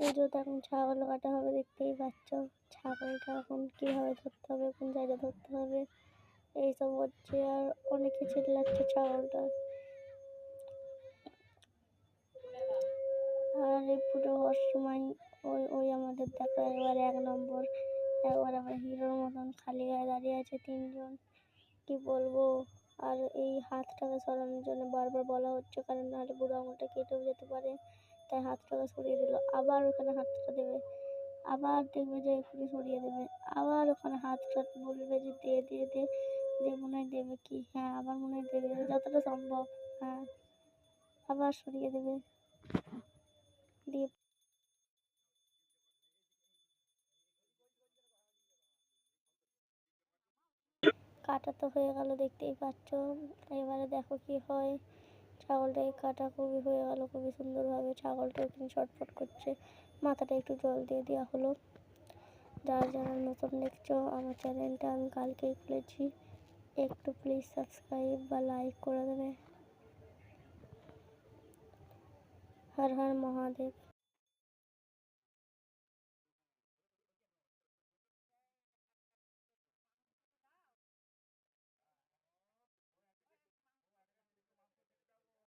এই যে এখন ছাগল কাটা হবে, দেখতেই পাচ্ছ। ছাগলটা এখন কীভাবে ধরতে হবে, কোন জায়গায় ধরতে হবে এইসব হচ্ছে, আর অনেকে চিল্লাচ্ছে ছাগলটা। আর এই পুজো হওয়ার সময় ওই ওই আমাদের দেখো একবার 1 নম্বর, একবার আবার হিরোর মতন খালি গায়ে দাঁড়িয়ে আছে 3জন, কি বলবো। আর এই হাতটাকে সরানোর জন্য বারবার বলা হচ্ছে, কারণ নাহলে বুড়ো আঙুলটা কেটেও যেতে পারে, তাই হাতটাকে সরিয়ে দিল। আবার ওখানে হাতটা দেবে, আবার দেখবে যে এক্ষুনি সরিয়ে দেবে, আবার ওখানে হাতটা বলবে যে দে দে দে দে, মনে হয় দেবে কি, হ্যাঁ আবার মনে হয় দেবে, যতটা সম্ভব। হ্যাঁ, আবার সরিয়ে দেবে, দিয়ে কাটা তো হয়ে গেল, দেখতেই পাচ্ছ। এবারে দেখো কি হয়। ছাগলটাকে কাটা খুবই হয়ে গেল, খুবই সুন্দরভাবে। ছাগলটা এখানে ছটফট করছে, মাথাটা একটু জল দিয়ে দেওয়া হলো। যারা যারা নতুন দেখছো আমার চ্যানেলটা, আমি কালকেই খুলেছি, একটু প্লিজ সাবস্ক্রাইব বা লাইক করে দেবে। হর হর মহাদেব।